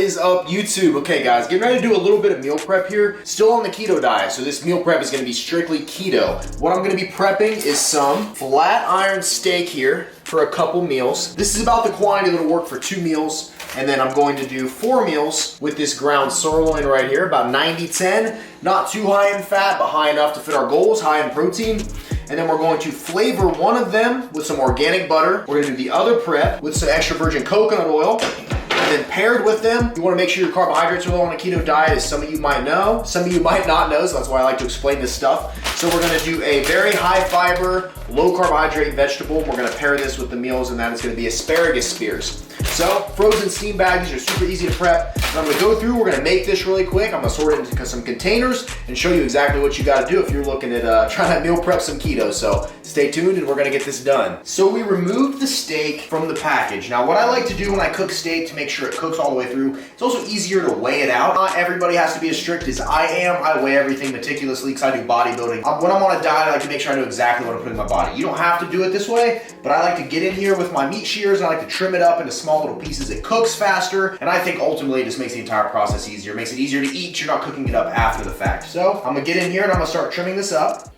is up, YouTube? Okay guys, getting ready to do a little bit of meal prep here. Still on the keto diet, so this meal prep is gonna be strictly keto. What I'm gonna be prepping is some flat iron steak here for a couple meals. This is about the quantity that'll work for 2 meals. And then I'm going to do 4 meals with this ground sirloin right here, about 90-10. Not too high in fat, but high enough to fit our goals, high in protein. And then we're going to flavor one of them with some organic butter. We're gonna do the other prep with some extra virgin coconut oil. And then paired with them, you wanna make sure your carbohydrates are low on a keto diet, as some of you might know. Some of you might not know, so that's why I like to explain this stuff. So we're gonna do a very high fiber, low carbohydrate vegetable. We're gonna pair this with the meals, and that is gonna be asparagus spears. So, frozen steam bags, these are super easy to prep. And I'm gonna go through, we're gonna make this really quick. I'm gonna sort it into some containers and show you exactly what you gotta do if you're looking at trying to meal prep some keto. So stay tuned and we're gonna get this done. So we removed the steak from the package. Now what I like to do when I cook steak to make sure it cooks all the way through, it's also easier to weigh it out. Not everybody has to be as strict as I am. I weigh everything meticulously because I do bodybuilding. When I'm on a diet, I like to make sure I know exactly what I'm putting in my body. You don't have to do it this way, but I like to get in here with my meat shears and I like to trim it up into small little pieces. It cooks faster, and I think ultimately it just makes the entire process easier. It makes it easier to eat. You're not cooking it up after the fact. So I'm gonna get in here and I'm gonna start trimming this up.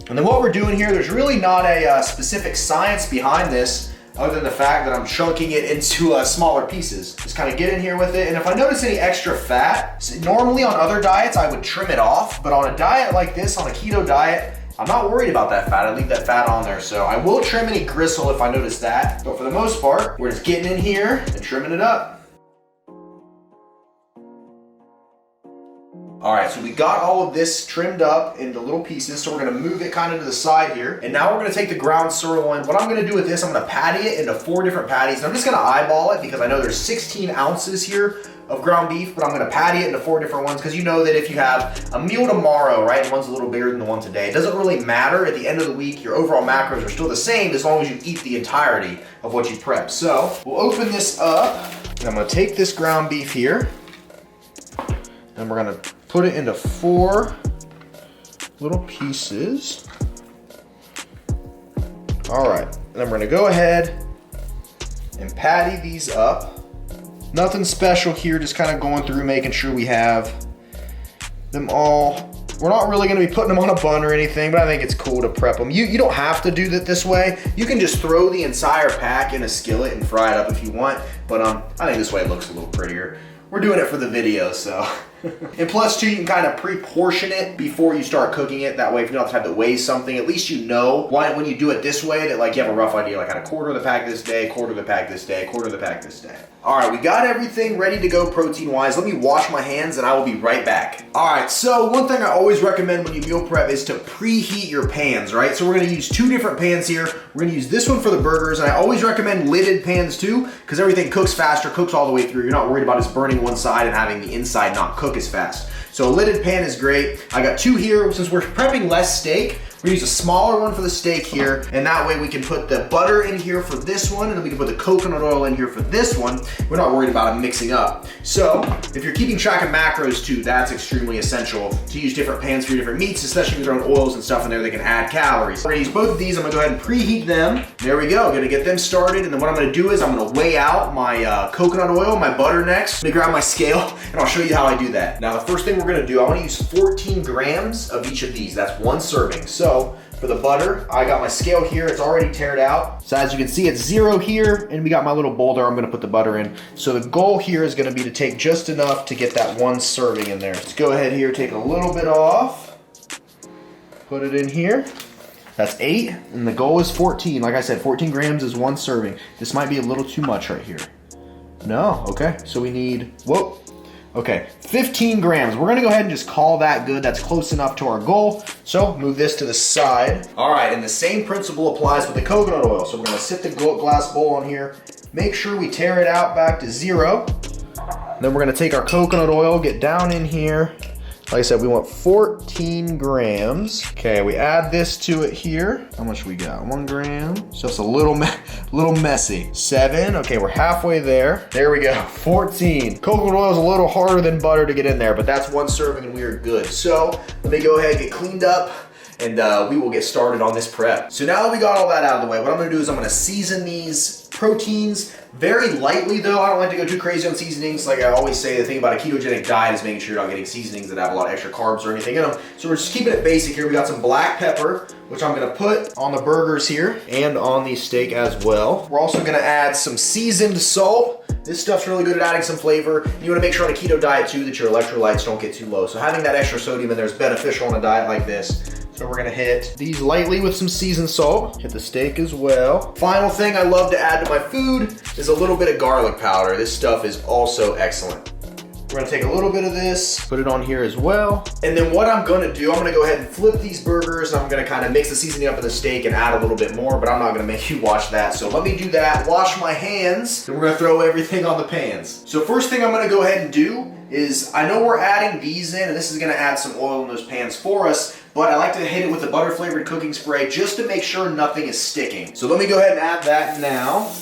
And then what we're doing here, there's really not a specific science behind this other than the fact that I'm chunking it into smaller pieces. Just kind of get in here with it. And if I notice any extra fat, normally on other diets I would trim it off, but on a diet like this, on a keto diet, I'm not worried about that fat. I leave that fat on there. So I will trim any gristle if I notice that. But for the most part, we're just getting in here and trimming it up. All right, so we got all of this trimmed up into little pieces. So we're gonna move it kind of to the side here. And now we're gonna take the ground sirloin. What I'm gonna do with this, I'm gonna patty it into 4 different patties. And I'm just gonna eyeball it because I know there's 16 ounces here of ground beef, but I'm gonna patty it into 4 different ones because you know that if you have a meal tomorrow, right, and one's a little bigger than the one today, it doesn't really matter. At the end of the week, your overall macros are still the same as long as you eat the entirety of what you prep. So we'll open this up, and I'm gonna take this ground beef here, and we're gonna put it into 4 little pieces. All right, and then we're gonna go ahead and patty these up. Nothing special here, just kind of going through, making sure we have them all. We're not really gonna be putting them on a bun or anything, but I think it's cool to prep them. You don't have to do that this way. You can just throw the entire pack in a skillet and fry it up if you want, but I think this way it looks a little prettier. We're doing it for the video, so. And plus too, you can kind of pre-portion it before you start cooking it. That way, if you don't have to weigh something, at least you know when you do it this way that like you have a rough idea, like I had a quarter of the pack this day, quarter of the pack this day, quarter of the pack this day. All right, we got everything ready to go protein-wise. Let me wash my hands and I will be right back. All right, so one thing I always recommend when you meal prep is to preheat your pans, right? So we're gonna use 2 different pans here. We're gonna use this one for the burgers, and I always recommend lidded pans too, because everything cooks faster, cooks all the way through. You're not worried about just burning one side and having the inside not cook as fast. So a lidded pan is great. I got 2 here. Since we're prepping less steak, we're gonna use a smaller one for the steak here, and that way we can put the butter in here for this one, and then we can put the coconut oil in here for this one. We're not worried about them mixing up. So if you're keeping track of macros too, that's extremely essential to use different pans for your different meats, especially if you're throwing oils and stuff in there that can add calories. We're gonna use both of these. I'm gonna go ahead and preheat them. There we go, gonna get them started, and then what I'm gonna do is I'm gonna weigh out my coconut oil, my butter next. Let me grab my scale, and I'll show you how I do that. Now the first thing we're gonna do, I wanna use 14 grams of each of these. That's 1 serving. So for the butter, I got my scale here. It's already tared out. So as you can see, it's 0 here, and we got my little boulder I'm gonna put the butter in. So the goal here is gonna be to take just enough to get that 1 serving in there. Let's go ahead here, take a little bit off, put it in here. That's 8, and the goal is 14. Like I said, 14 grams is 1 serving. This might be a little too much right here. No, okay, so we need, whoa. Okay, 15 grams. We're gonna go ahead and just call that good. That's close enough to our goal. So move this to the side. All right, and the same principle applies with the coconut oil. So we're gonna sit the glass bowl on here, make sure we tear it out back to 0. Then we're gonna take our coconut oil, get down in here. Like I said, we want 14 grams. Okay, we add this to it here. How much we got? 1 gram. So it's a little messy. 7, okay, we're halfway there. There we go, 14. Coconut oil is a little harder than butter to get in there, but that's 1 serving and we are good. So let me go ahead and get cleaned up and we will get started on this prep. So now that we got all that out of the way, what I'm gonna do is I'm gonna season these proteins very lightly though. I don't like to go too crazy on seasonings. Like I always say, the thing about a ketogenic diet is making sure you're not getting seasonings that have a lot of extra carbs or anything in them. So we're just keeping it basic here. We got some black pepper, which I'm gonna put on the burgers here and on the steak as well. We're also gonna add some seasoned salt. This stuff's really good at adding some flavor. You wanna make sure on a keto diet too that your electrolytes don't get too low. So having that extra sodium in there is beneficial on a diet like this. So we're gonna hit these lightly with some seasoned salt. Hit the steak as well. Final thing I love to add to my food is a little bit of garlic powder. This stuff is also excellent. We're gonna take a little bit of this, put it on here as well. And then what I'm gonna do, I'm gonna go ahead and flip these burgers, and I'm gonna kind of mix the seasoning up in the steak and add a little bit more, but I'm not gonna make you watch that. So let me do that, wash my hands, and we're gonna throw everything on the pans. So first thing I'm gonna go ahead and do is, I know we're adding these in, and this is gonna add some oil in those pans for us, but I like to hit it with the butter flavored cooking spray just to make sure nothing is sticking. So let me go ahead and add that now.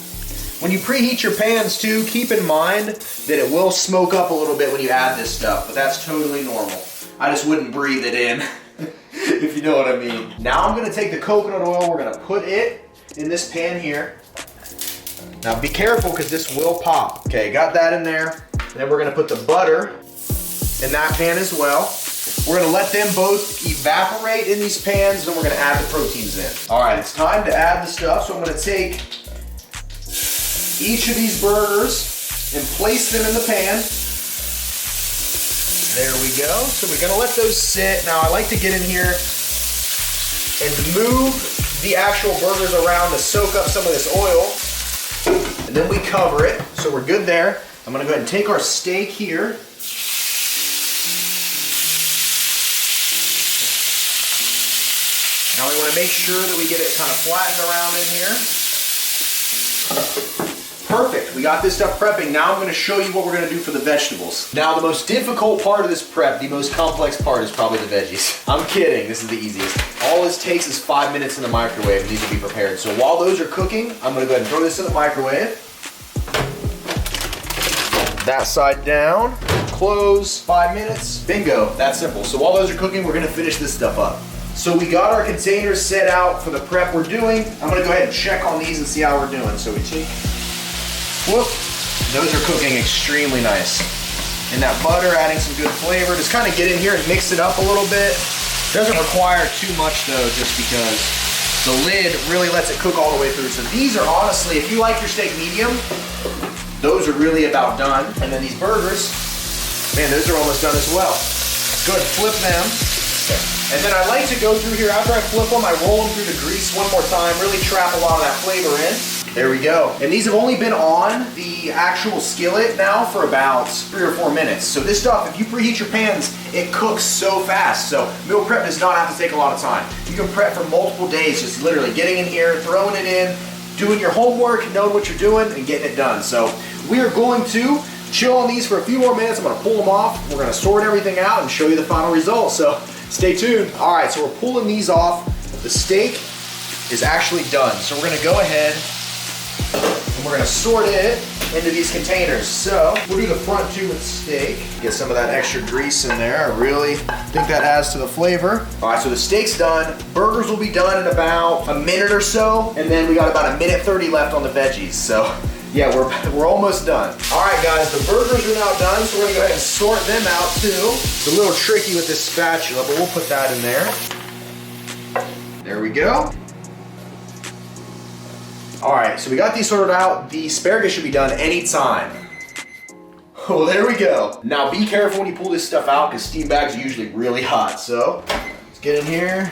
When you preheat your pans too, keep in mind that it will smoke up a little bit when you add this stuff, but that's totally normal. I just wouldn't breathe it in, if you know what I mean. Now I'm gonna take the coconut oil, we're gonna put it in this pan here. Now be careful because this will pop. Okay, got that in there. Then we're gonna put the butter in that pan as well. We're gonna let them both evaporate in these pans, and we're gonna add the proteins in. All right, it's time to add the stuff, so I'm gonna take each of these burgers and place them in the pan. There we go. So we're gonna let those sit. Now I like to get in here and move the actual burgers around to soak up some of this oil. And then we cover it, so we're good there. I'm gonna go ahead and take our steak here. Now we wanna make sure that we get it kind of flattened around in here. Perfect, we got this stuff prepping. Now I'm gonna show you what we're gonna do for the vegetables. Now the most difficult part of this prep, the most complex part, is probably the veggies. I'm kidding, this is the easiest. All this takes is 5 minutes in the microwave and these will be prepared. So while those are cooking, I'm gonna go ahead and throw this in the microwave. That side down, close, 5 minutes, bingo, that's simple. So while those are cooking, we're gonna finish this stuff up. So we got our containers set out for the prep we're doing. I'm gonna go ahead and check on these and see how we're doing. So we take, whoop, those are cooking extremely nice. And that butter adding some good flavor. Just kind of get in here and mix it up a little bit. Doesn't require too much though, just because the lid really lets it cook all the way through. So these are honestly, if you like your steak medium, those are really about done. And then these burgers, man, those are almost done as well. Let's go ahead and flip them. And then I like to go through here, after I flip them, I roll them through the grease one more time, really trap a lot of that flavor in. There we go. And these have only been on the actual skillet now for about 3 or 4 minutes. So this stuff, if you preheat your pans, it cooks so fast. So meal prep does not have to take a lot of time. You can prep for multiple days, just literally getting in here, throwing it in, doing your homework, knowing what you're doing, and getting it done. So we are going to chill on these for a few more minutes. I'm gonna pull them off. We're gonna sort everything out and show you the final result. So stay tuned. All right, so we're pulling these off. The steak is actually done. So we're gonna go ahead and we're gonna sort it into these containers. So we'll do the front two with steak. Get some of that extra grease in there. I really think that adds to the flavor. All right, so the steak's done. Burgers will be done in about a minute or so. And then we got about 1:30 left on the veggies. So yeah, we're almost done. All right, guys, the burgers are now done, so we're gonna go ahead and sort them out too. It's a little tricky with this spatula, but we'll put that in there. There we go. All right, so we got these sorted out. The asparagus should be done anytime. Well, there we go. Now be careful when you pull this stuff out because steam bags are usually really hot. So let's get in here.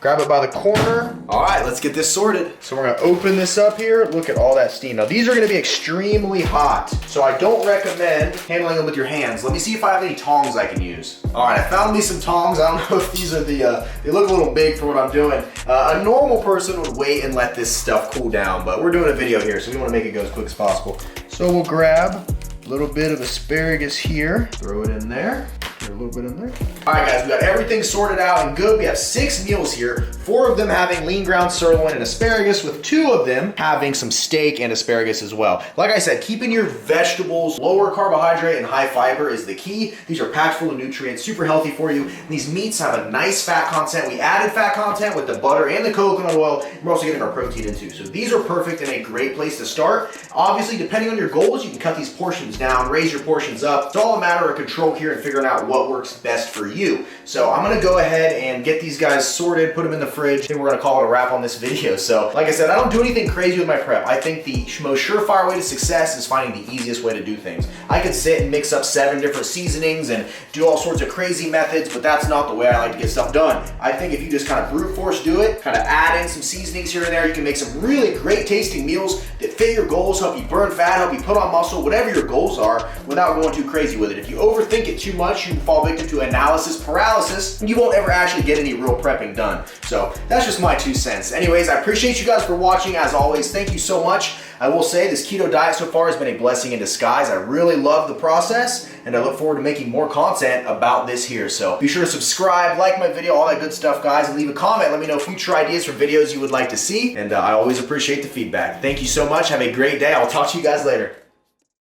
Grab it by the corner. All right, let's get this sorted. So we're gonna open this up here. Look at all that steam. Now these are gonna be extremely hot, so I don't recommend handling them with your hands. Let me see if I have any tongs I can use. All right, I found me some tongs. I don't know if these are the, they look a little big for what I'm doing. A normal person would wait and let this stuff cool down, but we're doing a video here, so we wanna make it go as quick as possible. So we'll grab a little bit of asparagus here, throw it in there. a little bit in there. All right, guys, we got everything sorted out and good. We have 6 meals here, 4 of them having lean ground sirloin and asparagus, with 2 of them having some steak and asparagus as well. Like I said, keeping your vegetables lower carbohydrate and high fiber is the key. These are packed full of nutrients, super healthy for you. And these meats have a nice fat content. We added fat content with the butter and the coconut oil. And we're also getting our protein in too. So these are perfect and a great place to start. Obviously, depending on your goals, you can cut these portions down, raise your portions up. It's all a matter of control here and figuring out what works best for you. So I'm gonna go ahead and get these guys sorted, put them in the fridge. I think we're gonna call it a wrap on this video. So like I said, I don't do anything crazy with my prep. I think the most surefire way to success is finding the easiest way to do things. I could sit and mix up 7 different seasonings and do all sorts of crazy methods, but that's not the way I like to get stuff done. I think if you just kind of brute force do it, kind of add in some seasonings here and there, you can make some really great tasting meals that fit your goals, help you burn fat, help you put on muscle, whatever your goals are, without going too crazy with it. If you overthink it too much, you can fall victim to analysis paralysis, and you won't ever actually get any real prepping done. So that's just my 2 cents. Anyways, I appreciate you guys for watching. As always, thank you so much. I will say this keto diet so far has been a blessing in disguise. I really love the process, and I look forward to making more content about this here. So be sure to subscribe, like my video, all that good stuff, guys, and leave a comment. Let me know future ideas for videos you would like to see, and I always appreciate the feedback. Thank you so much. Have a great day. I'll talk to you guys later.